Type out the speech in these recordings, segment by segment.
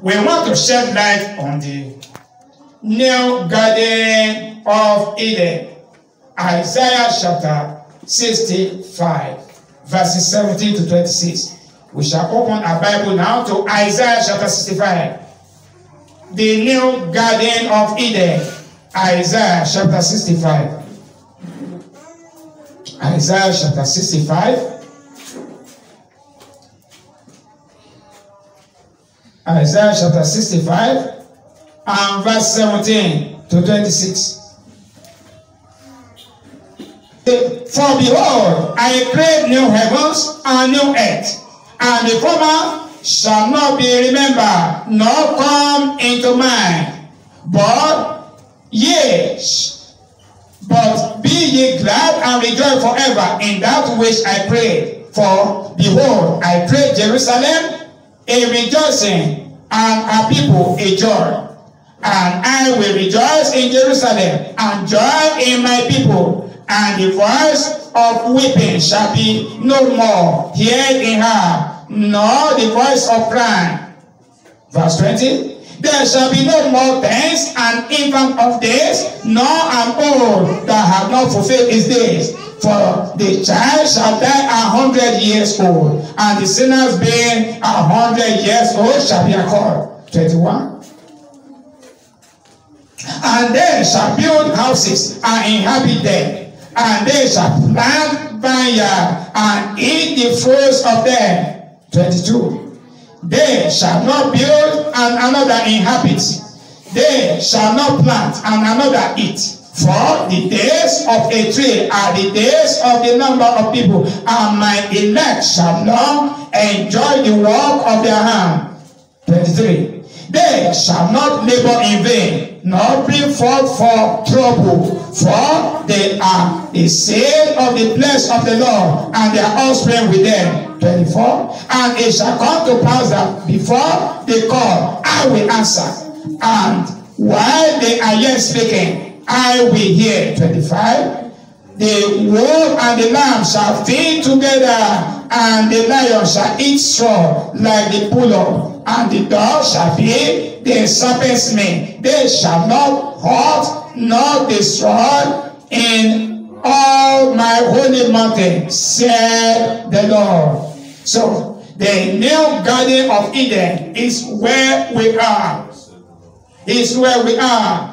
we want to shed light on the new Garden of Eden. Isaiah chapter 65, verses 17 to 26. We shall open our Bible now to Isaiah chapter 65. The new Garden of Eden. Isaiah chapter 65. Isaiah chapter 65. Isaiah chapter 65 and verse 17 to 26. For behold, I create new heavens and new earth, and the former shall not be remembered, nor come into mind. But be ye glad and rejoice forever in that which I prayed. For behold, I prayed Jerusalem a rejoicing, and a people a joy. And I will rejoice in Jerusalem, and joy in my people. And the voice of weeping shall be no more heard in her, nor the voice of crying. Verse 20. There shall be no more pains, an infant of days, nor an old that have not fulfilled his days. For the child shall die 100 years old, and the sinners being 100 years old shall be called. 21. And they shall build houses and inhabit them, and they shall plant vineyards and eat the fruits of them. 22. They shall not build and another inhabit. They shall not plant and another eat. For the days of a tree are the days of the number of people, and my elect shall long enjoy the work of their hand. 23. They shall not labor in vain, nor bring forth for trouble, for they are the seed of the place of the Lord, and their offspring with them. 24. And it shall come to pass that before they call, I will answer, and while they are yet speaking, I will hear. 25. The wolf and the lamb shall feed together, and the lion shall eat straw like the bullock, and the dog shall be the serpent's meat. They shall not hurt nor destroy in all my holy mountain, said the Lord. So, the new Garden of Eden is where we are. Is where we are.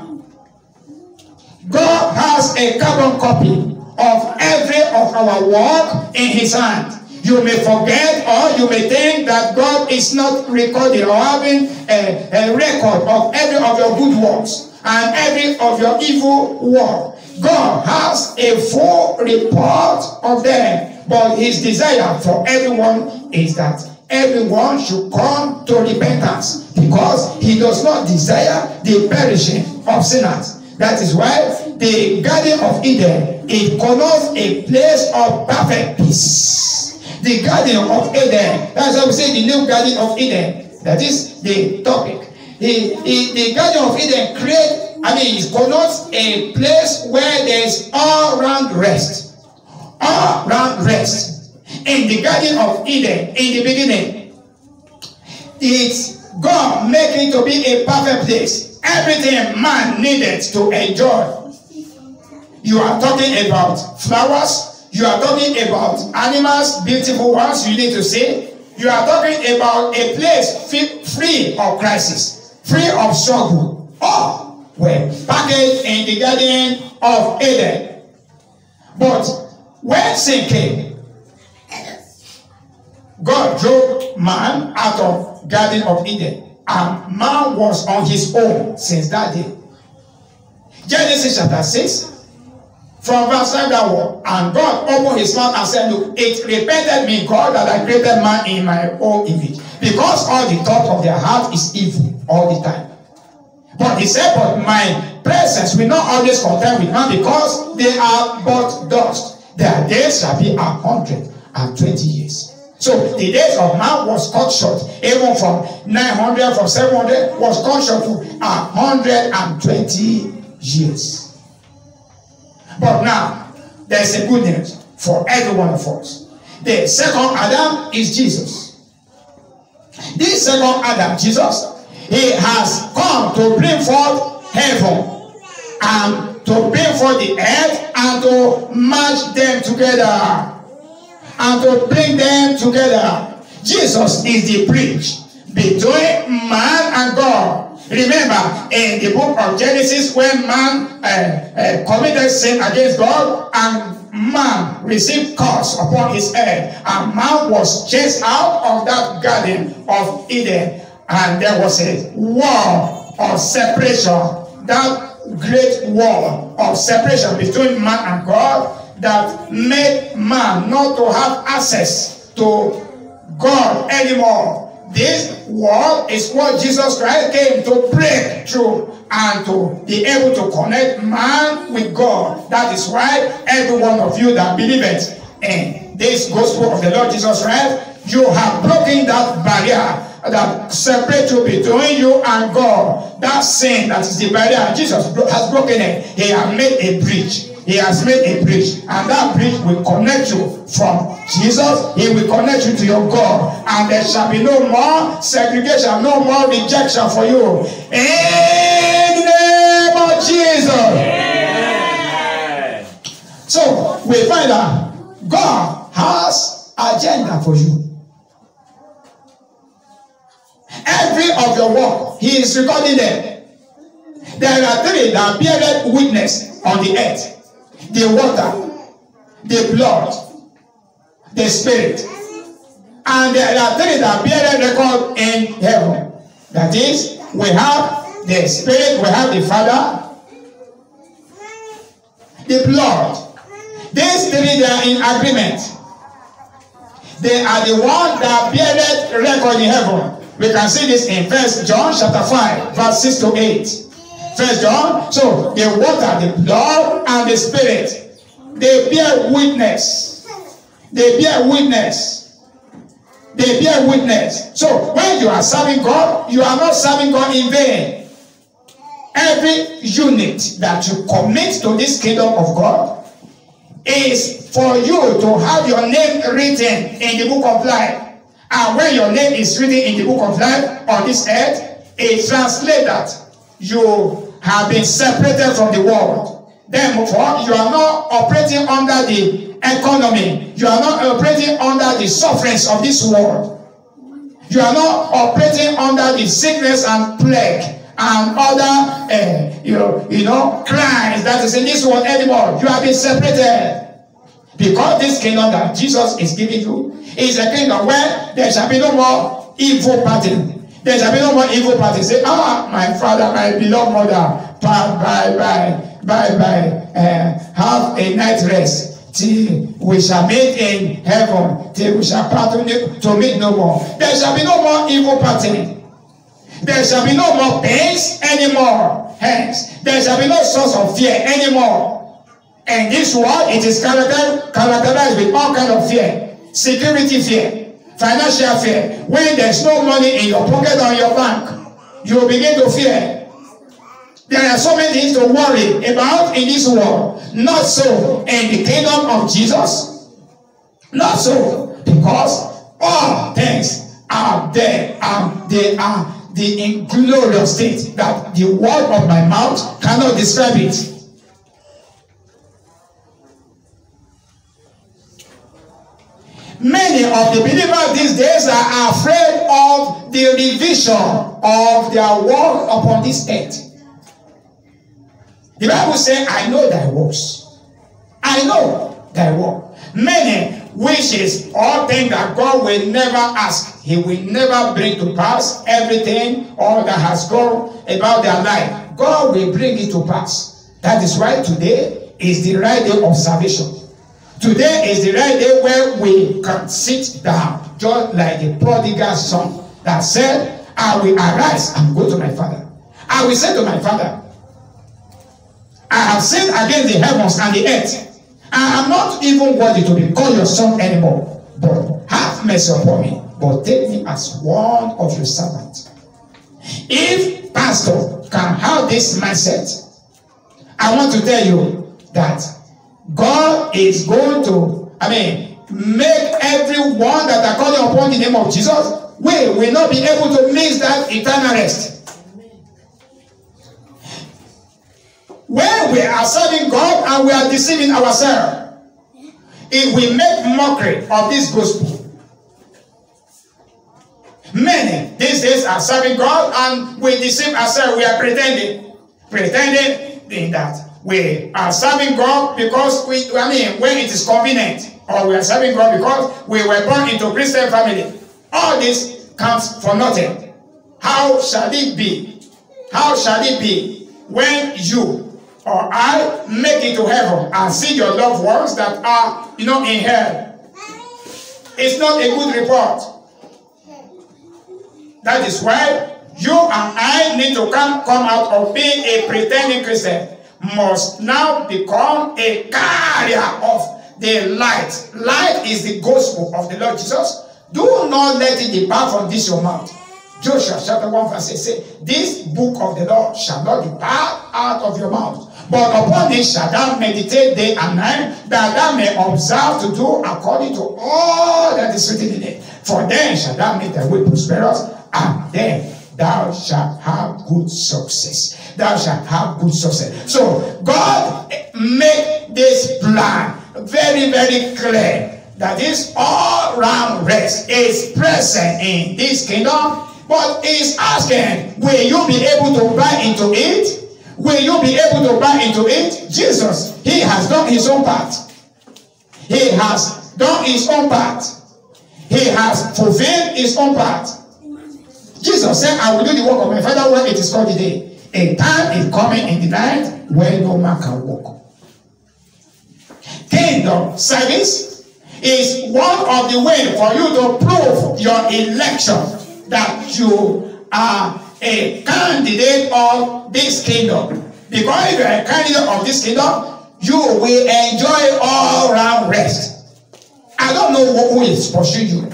God has a carbon copy of every of our work in his hand. You may forget, or you may think that God is not recording or having a record of every of your good works and every of your evil work. God has a full report of them. But his desire for everyone is that everyone should come to repentance, because he does not desire the perishing of sinners. That is why the Garden of Eden, it connotes a place of perfect peace. The Garden of Eden, that's why we say the new Garden of Eden. That is the topic. The Garden of Eden it connotes a place where there is all-round rest. All-round rest. In the Garden of Eden, in the beginning, it's God making it to be a perfect place. Everything man needed to enjoy. You are talking about flowers. You are talking about animals, beautiful ones you need to see. You are talking about a place free of crisis, free of struggle. All were packaged in the Garden of Eden. But when sin came, God drove man out of Garden of Eden, and man was on his own since that day. Genesis chapter 6, from verse 5 downward, and God opened his mouth and said, look, it repented me, God, that I created man in my own image, because all the thought of their heart is evil all the time. But he said, but my presence will not always contend with man, because they are but dust. Their days shall be 120 years. So the days of man was cut short. Even from 900, from 700, was cut short to 120 years. But now, there's a good news for every one of us. The second Adam is Jesus. This second Adam, Jesus, He has come to bring forth heaven and to bring forth the earth and to merge them together and to bring them together. Jesus is the bridge between man and God. Remember, in the book of Genesis, when man committed sin against God and man received curse upon his head, and man was chased out of that garden of Eden, and there was a wall of separation, that great wall of separation between man and God that made man not to have access to God anymore. This wall is what Jesus Christ came to break through and to be able to connect man with God. That is why every one of you that believeth in this gospel of the Lord Jesus Christ, you have broken that barrier that separates you between you and God. That sin that is the barrier, Jesus has broken it. He has made a bridge. He has made a bridge, and that bridge will connect you from Jesus. He will connect you to your God, and there shall be no more segregation, no more rejection for you. In the name of Jesus. Yeah. So we find that God has agenda for you. Every of your work, He is recording them. There are three that bear witness on the earth: the water, the blood, the spirit. And there are three that bear record in heaven. That is, we have the spirit, we have the Father, the blood. These three, they are in agreement. They are the ones that bear record in heaven. We can see this in 1 John chapter 5, verse 6 to 8. 1 John, so the water, the blood, and the spirit, they bear witness. They bear witness. They bear witness. So when you are serving God, you are not serving God in vain. Every unit that you commit to this kingdom of God is for you to have your name written in the book of life. And when your name is written in the book of life on this earth, it translates that you have been separated from the world. Therefore, you are not operating under the economy. You are not operating under the sufferings of this world. You are not operating under the sickness and plague and other, crimes that is in this world anymore. You have been separated. Because this kingdom that Jesus is giving you is a kingdom where there shall be no more evil party. There shall be no more evil party. Say, my father, my beloved mother, bye. Have a night rest till we shall meet in heaven, till we shall part to meet no more. There shall be no more evil party. There shall be no more pains anymore. Hence, there shall be no source of fear anymore. And this world, it is characterized with all kinds of fear. Security fear, financial fear. When there's no money in your pocket or your bank, you will begin to fear. There are so many things to worry about in this world. Not so in the kingdom of Jesus. Not so, because all things are there, and they are the inglorious state that the word of my mouth cannot describe it. Many of the believers these days are afraid of the revision of their work upon this earth. The Bible says, I know thy works. I know thy work. Many wishes or things that God will never ask. He will never bring to pass everything all that has gone about their life. God will bring it to pass. That is why today is the right day of salvation. Today is the right day where we can sit down, just like the prodigal son that said, I will arise and go to my father. I will say to my father, I have sinned against the heavens and the earth. I am not even worthy to be called your son anymore. But have mercy upon me. But take me as one of your servants. If pastor can have this mindset, I want to tell you that God is going to, make everyone that are calling upon the name of Jesus, we will not be able to miss that eternal rest. when we are serving God and we are deceiving ourselves, if we make mockery of this gospel. Many these days are serving God and we deceive ourselves. We are pretending in that we are serving God because when it is convenient, or we are serving God because we were born into a Christian family. All this counts for nothing. How shall it be? How shall it be when you or I make it to heaven and see your loved ones that are, in hell? It's not a good report. That is why you and I need to come out of being a pretending Christian. Must now become a carrier of the light. Light is the gospel of the Lord Jesus. Do not let it depart from this your mouth. Joshua chapter 1 verse 8 says, this book of the Lord shall not depart out of your mouth, but upon it shall thou meditate day and night, that thou may observe to do according to all that is written in it. For then shall thou make thy way prosperous, and then thou shalt have good success. Thou shalt have good success. So God make this plan very, very clear that this all-round rest is present in this kingdom, but is asking, will you be able to buy into it? Will you be able to buy into it? Jesus, he has done his own part. He has done his own part. He has fulfilled his own part. Jesus said, I will do the work of my Father when it is called the day. A time is coming in the night when no man can walk. Kingdom service is one of the ways for you to prove your election, that you are a candidate of this kingdom. Because if you are a candidate of this kingdom, you will enjoy all-round rest. I don't know who is pursuing you.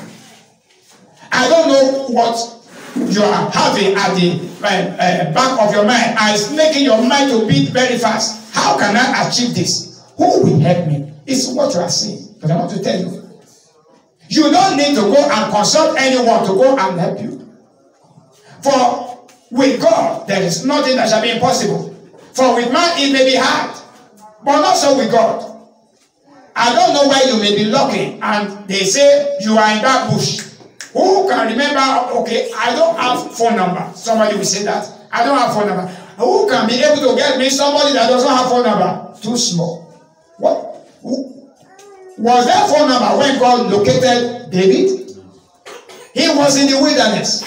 I don't know what you are having at the back of your mind, and it's making your mind to beat very fast. How can I achieve this? Who will help me? It's what you are saying. But I want to tell you, you don't need to go and consult anyone to go and help you. For with God, there is nothing that shall be impossible. For with man, it may be hard, but not so with God. I don't know where you may be looking, and they say you are in that bush. Who can remember, okay, I don't have phone number. Somebody will say that. I don't have phone number. Who can be able to get me somebody that doesn't have phone number? Too small. What? Was there phone number when God located David? He was in the wilderness.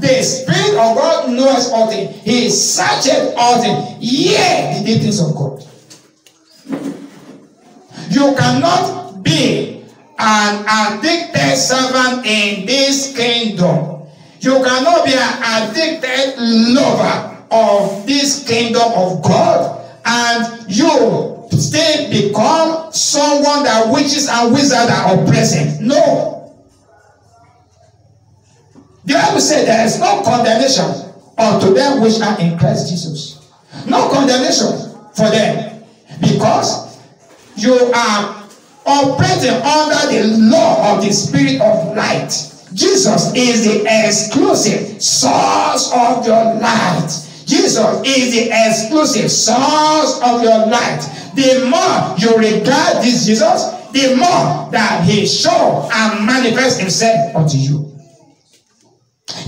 The Spirit of God knows all things. He searched all things. Yeah, the things of God. You cannot be an addicted servant in this kingdom. You cannot be an addicted lover of this kingdom of God, and you still become someone that witches and wizards are oppressing. No. The Bible said there is no condemnation unto them which are in Christ Jesus. No condemnation for them, because you are operating under the law of the Spirit of light. Jesus is the exclusive source of your light. Jesus is the exclusive source of your light. The more you regard this Jesus, the more that he shows and manifests himself unto you.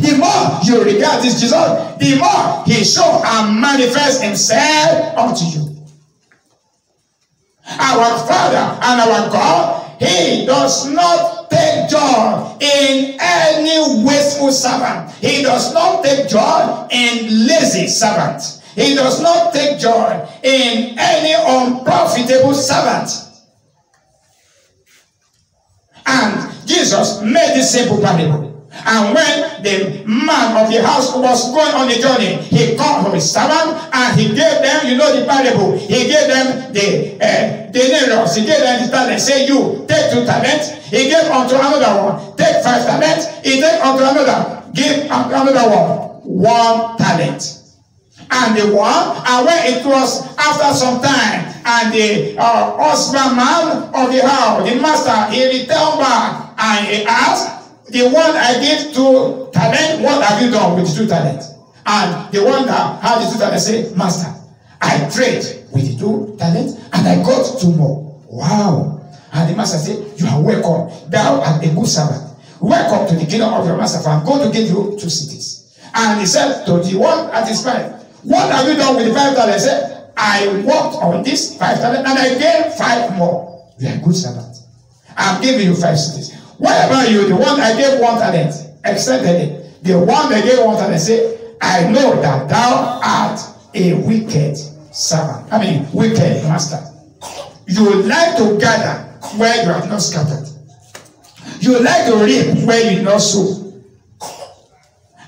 The more you regard this Jesus, the more he shows and manifests himself unto you. Our Father and our God, he does not take joy in any wasteful servant. He does not take joy in lazy servant. He does not take joy in any unprofitable servant. And Jesus made this simple parable. And when the man of the house was going on the journey, he called his servant and he gave them, you know the parable, he gave them the denarius, he gave them the talent. Say, you take 2 talents, he gave unto another one, take 5 talents, he take unto another, give another one 1 talent. And the one, and when it was after some time, and the husbandman of the house, the master, he returned back and he asked, the one I gave 2 talents, what have you done with the 2 talents? And the one that had the 2 talents said, Master, I trade with the 2 talents and I got 2 more. Wow. And the master said, you are welcome. Thou art a good servant. Welcome to the kingdom of your master, for I'm going to give you 2 cities. And he said to the one at his 5, what have you done with the 5 talents? He said, I worked on this 5 talents and I gave 5 more. You are a good servant. I'm giving you 5 cities. What about you? The one I gave 1 talent, extended it. The one that gave 1 talent said, I know that thou art a wicked servant. Wicked master. You like to gather where you have not scattered. You like to reap where you not sow.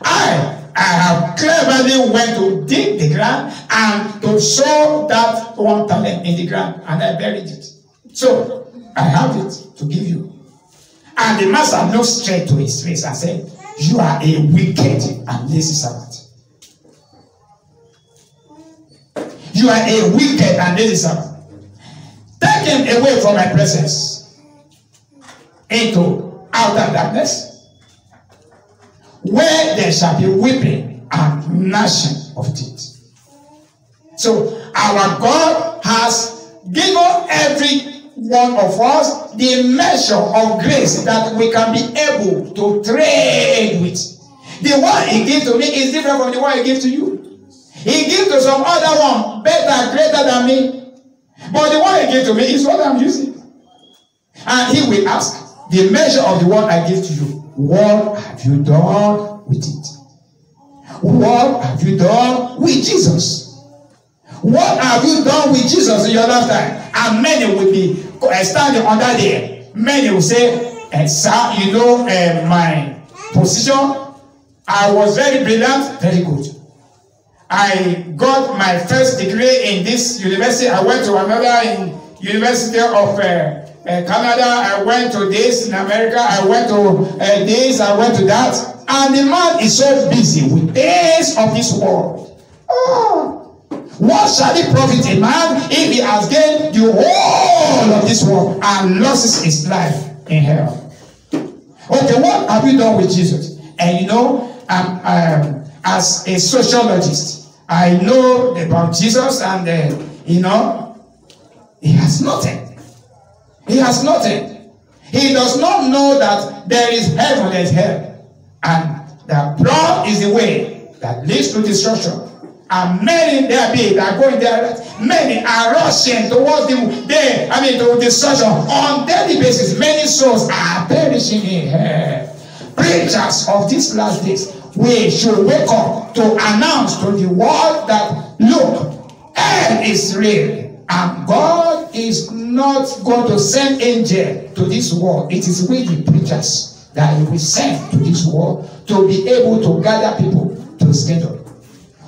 I have cleverly went to dig the ground and to sow that 1 talent in the ground, and I buried it. So I have it to give you. And the master looked straight to his face and said, you are a wicked and lazy servant. You are a wicked and lazy servant. Take him away from my presence into outer darkness, where there shall be weeping and gnashing of teeth. So our God has given every one of us the measure of grace that we can be able to trade with. The one he gives to me is different from the one he gives to you. He gives to some other one better, greater than me. But the one he gives to me is what I'm using. And he will ask, the measure of the one I give to you, what have you done with it? What have you done with Jesus? What have you done with Jesus in your lifetime? And many will be standing under there. Many will say, sir, you know my position. I was very brilliant, very good. I got my first degree in this university. I went to another in University of Canada. I went to this in America. I went to this. I went to that. And the man is so busy with things of this world. Oh. What shall it profit a man if he has gained the whole of this world and loses his life in hell? Okay, what have you done with Jesus? And you know, as a sociologist, I know about Jesus, and you know, he has nothing. He has nothing. He does not know that there is heaven and hell, and that broad is the way that leads to destruction. And many there be that are going there. Many are rushing towards to destruction on daily basis. Many souls are perishing in hell. Preachers of these last days, we should wake up to announce to the world that look, hell is real, and God is not going to send angels to this world. It is we, the preachers, that He will send to this world to be able to gather people to His kingdom.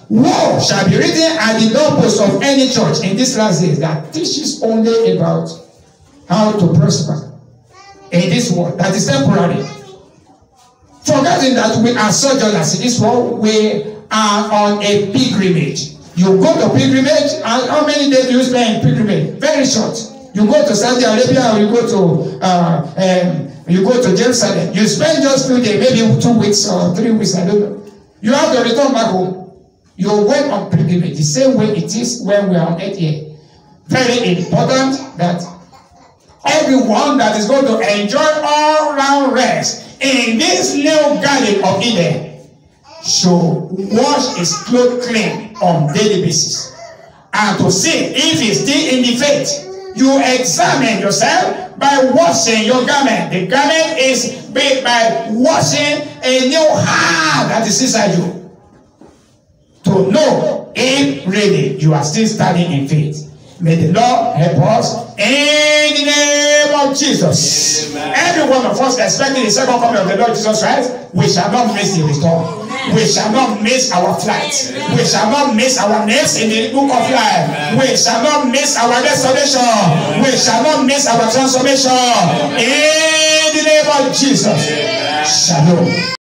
Woe shall be written at the doorpost of any church in these last days that teaches only about how to prosper in this world that is temporary. Forgetting that we are sojourners in this world, we are on a pilgrimage. You go to pilgrimage, and how many days do you spend in pilgrimage? Very short. You go to Saudi Arabia, or you go to Jerusalem. You spend just 2 days, maybe 2 weeks or 3 weeks, I don't know. You have to return back home. You went on pilgrimage the same way it is when we are on earth here. Very important that everyone that is going to enjoy all-round rest in this new garden of Eden should wash his clothes clean on daily basis. And to see if he's still in the faith, you examine yourself by washing your garment. The garment is made by washing a new heart that is inside you, to know if really you are still standing in faith. May the Lord help us in the name of Jesus. Amen. Every one of us expecting the second coming of the Lord Jesus Christ, we shall not miss the return. Amen. We shall not miss our flight. Amen. We shall not miss our names in the book of life. Amen. We shall not miss our restoration. Amen. We shall not miss our transformation. Amen. In the name of Jesus. Amen. Shalom.